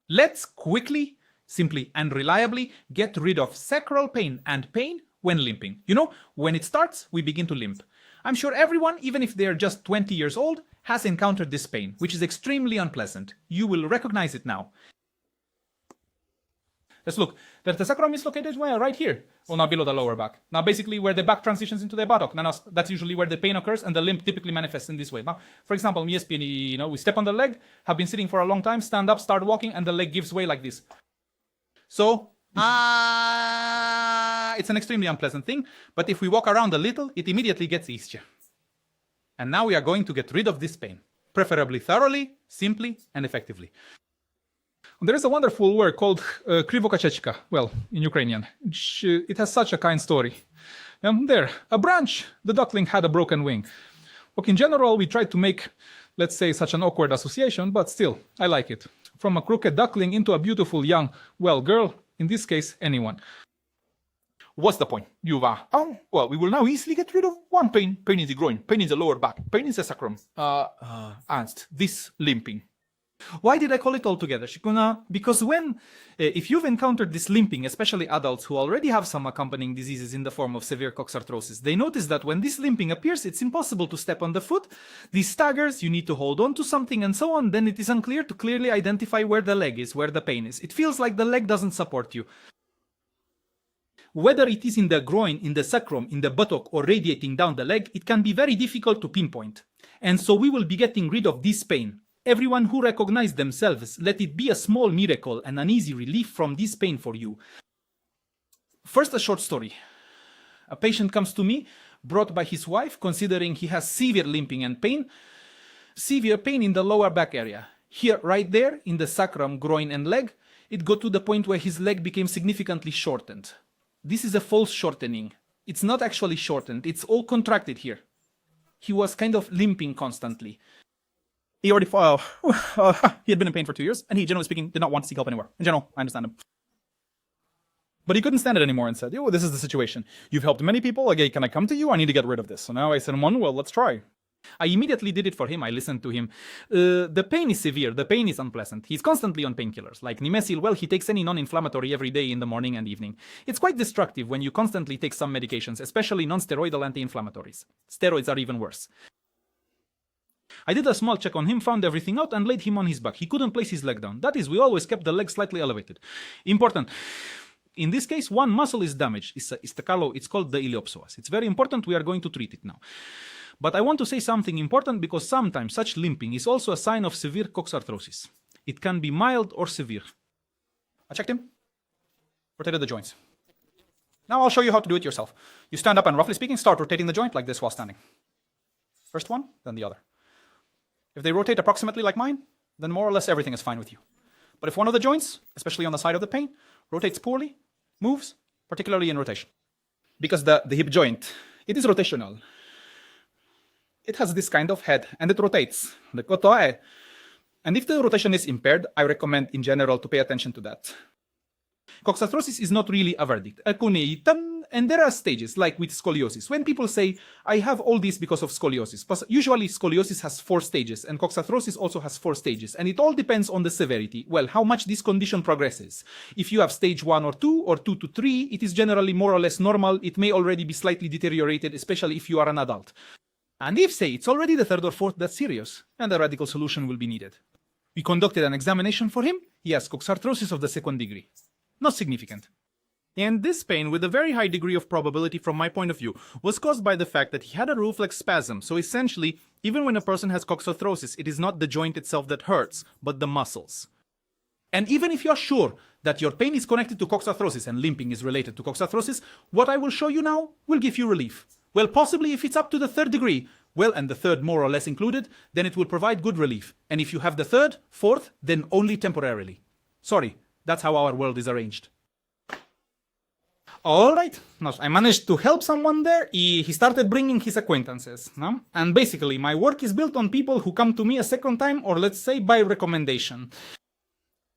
Let's quickly, simply, and reliably get rid of sacral pain and pain when limping. You know, when it starts, we begin to limp. I'm sure everyone, even if they're just 20 years old, has encountered this pain, which is extremely unpleasant. You will recognize it now. Let's look. The sacrum is located where? Right here. Well, now below the lower back. Now basically where the back transitions into the buttock. Now that's usually where the pain occurs, and the limp typically manifests in this way. Now, for example, ESP, we step on the leg, have been sitting for a long time, stand up, start walking, and the leg gives way like this. So, it's an extremely unpleasant thing, but if we walk around a little, it immediately gets easier. And now we are going to get rid of this pain, preferably thoroughly, simply, and effectively. There is a wonderful word called krivokachechka, well, in Ukrainian. It has such a kind story. There, a branch, the duckling had a broken wing. Look, in general, we try to make, let's say, such an awkward association, but still, I like it. From a crooked duckling into a beautiful young, well, girl, in this case, anyone. What's the point? Well, we will now easily get rid of one pain. Pain in the groin, pain in the lower back, pain in the sacrum. And this limping. Why did I call it all together? Because if you've encountered this limping, especially adults who already have some accompanying diseases in the form of severe coxarthrosis, they notice that when this limping appears, it's impossible to step on the foot, this staggers, you need to hold on to something and so on, then it is unclear to clearly identify where the leg is, where the pain is. It feels like the leg doesn't support you. Whether it is in the groin, in the sacrum, in the buttock, or radiating down the leg, it can be very difficult to pinpoint. And so we will be getting rid of this pain. Everyone who recognizes themselves, let it be a small miracle and an easy relief from this pain for you. First, a short story. A patient comes to me, brought by his wife, considering he has severe limping and pain. Severe pain in the lower back area. Here, right there, in the sacrum, groin, and leg, it got to the point where his leg became significantly shortened. This is a false shortening. It's not actually shortened, it's all contracted here. He was kind of limping constantly. He already he had been in pain for 2 years, and he, generally speaking, did not want to seek help anywhere. In general, I understand him. But he couldn't stand it anymore and said, this is the situation. You've helped many people, okay, can I come to you? I need to get rid of this. So now I said, well, let's try. I immediately did it for him. I listened to him. The pain is severe. The pain is unpleasant. He's constantly on painkillers. Like Nimesil, well, he takes any non-inflammatory every day in the morning and evening. It's quite destructive when you constantly take some medications, especially non-steroidal anti-inflammatories. Steroids are even worse. I did a small check on him, found everything out, and laid him on his back. He couldn't place his leg down. That is, we always kept the leg slightly elevated. Important. In this case, one muscle is damaged. It's called the iliopsoas. It's very important. We are going to treat it now. But I want to say something important because sometimes such limping is also a sign of severe coxarthrosis. It can be mild or severe. I checked him. Rotated the joints. Now I'll show you how to do it yourself. You stand up and, roughly speaking, start rotating the joint like this while standing. First one, then the other. If they rotate approximately like mine, then more or less everything is fine with you. But if one of the joints, especially on the side of the pain, rotates poorly, moves, particularly in rotation. Because the hip joint, it is rotational. It has this kind of head, and it rotates. And if the rotation is impaired, I recommend in general to pay attention to that. Coxarthrosis is not really a verdict. And there are stages, like with scoliosis. When people say, I have all this because of scoliosis, usually scoliosis has 4 stages, and coxarthrosis also has 4 stages, and it all depends on the severity. Well, how much this condition progresses. If you have stage 1 or 2, or 2 to 3, it is generally more or less normal. It may already be slightly deteriorated, especially if you are an adult. And if, say, it's already the 3rd or 4th, that's serious, and a radical solution will be needed. We conducted an examination for him. He has coxarthrosis of the 2nd degree. Not significant. And this pain, with a very high degree of probability from my point of view, was caused by the fact that he had a reflex spasm. So essentially, even when a person has coxarthrosis, it is not the joint itself that hurts, but the muscles. And even if you're sure that your pain is connected to coxarthrosis and limping is related to coxarthrosis, what I will show you now will give you relief. Well, possibly if it's up to the 3rd degree, well, and the 3rd more or less included, then it will provide good relief. And if you have the 3rd, 4th, then only temporarily. Sorry, that's how our world is arranged. Alright, now I managed to help someone there. He started bringing his acquaintances. No? And basically, my work is built on people who come to me a second time, or let's say by recommendation.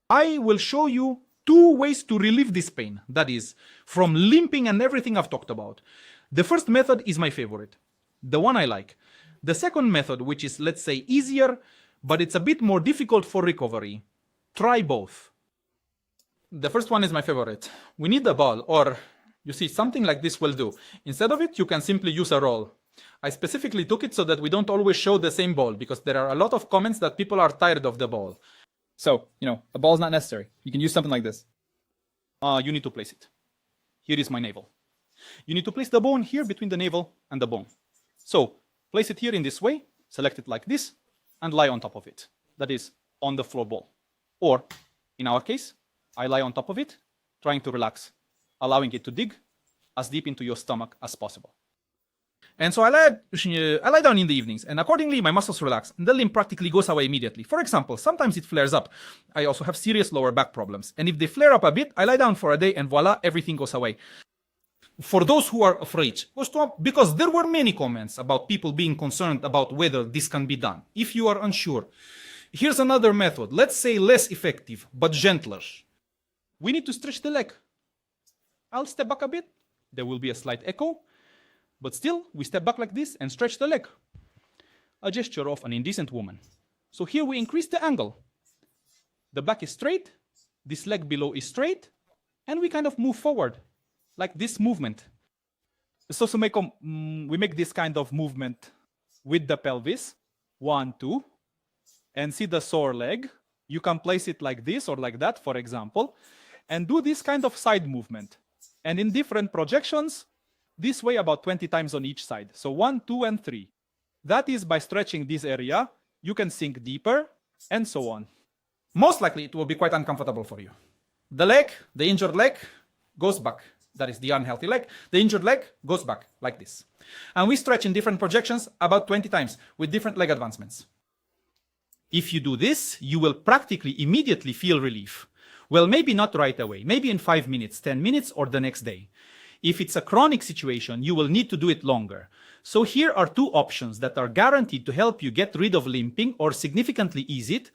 I will show you 2 ways to relieve this pain. That is, from limping and everything I've talked about. The first method is my favorite. The one I like. The second method, which is, let's say, easier, but it's a bit more difficult for recovery. Try both. The first one is my favorite. We need a ball, or you see, something like this will do. Instead of it, you can simply use a roll. I specifically took it so that we don't always show the same ball, because there are a lot of comments that people are tired of the ball. So, a ball is not necessary. You can use something like this. You need to place it. Here is my navel. You need to place the bone here between the navel and the bone. So, place it here in this way, select it like this, and lie on top of it. That is, on the floor ball. Or, in our case, I lie on top of it, trying to relax, allowing it to dig as deep into your stomach as possible. And so I lie down in the evenings, and accordingly my muscles relax, and the limp practically goes away immediately. For example, sometimes it flares up. I also have serious lower back problems, and if they flare up a bit, I lie down for a day, and voila, everything goes away. For those who are afraid, because there were many comments about people being concerned about whether this can be done. If you are unsure, here's another method, let's say less effective, but gentler. We need to stretch the leg. I'll step back a bit. There will be a slight echo. But still, we step back like this and stretch the leg. A gesture of an indecent woman. So here we increase the angle. The back is straight, this leg below is straight, and we kind of move forward, like this movement. So we make this kind of movement with the pelvis. 1, 2. And see the sore leg. You can place it like this or like that, for example, and do this kind of side movement. And in different projections, this way about 20 times on each side. So 1, 2, and 3. That is by stretching this area, you can sink deeper, and so on. Most likely it will be quite uncomfortable for you. The leg, the injured leg, goes back. That is the unhealthy leg. The injured leg goes back, like this. And we stretch in different projections about 20 times, with different leg advancements. If you do this, you will practically immediately feel relief. Well, maybe not right away, maybe in 5 minutes, 10 minutes, or the next day. If it's a chronic situation, you will need to do it longer. So here are 2 options that are guaranteed to help you get rid of limping or significantly ease it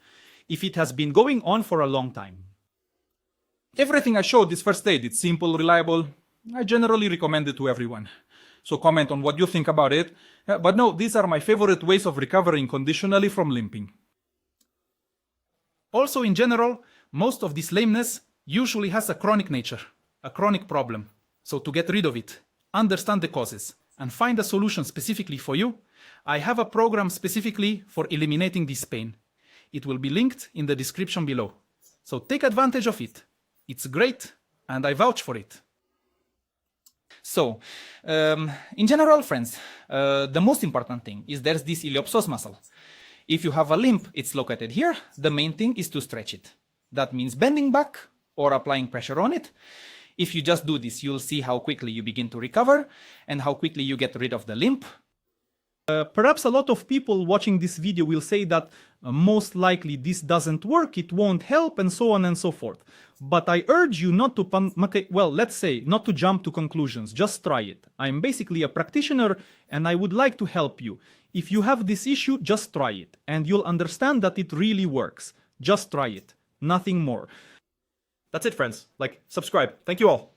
if it has been going on for a long time. Everything I showed is first aid. It's simple, reliable. I generally recommend it to everyone. So comment on what you think about it. But no, these are my favorite ways of recovering conditionally from limping. Also, in general, most of this lameness usually has a chronic nature, a chronic problem. So to get rid of it, understand the causes, and find a solution specifically for you, I have a program specifically for eliminating this pain. It will be linked in the description below. So take advantage of it. It's great, and I vouch for it. So, in general, friends, the most important thing is there's this iliopsoas muscle. If you have a limp, it's located here. The main thing is to stretch it. That means bending back or applying pressure on it. If you just do this, you'll see how quickly you begin to recover and how quickly you get rid of the limp. Perhaps a lot of people watching this video will say that most likely this doesn't work, it won't help, and so on and so forth. But I urge you not to, not to jump to conclusions, just try it. I'm basically a practitioner and I would like to help you. If you have this issue, just try it and you'll understand that it really works. Just try it, nothing more. That's it, friends. Subscribe. Thank you all.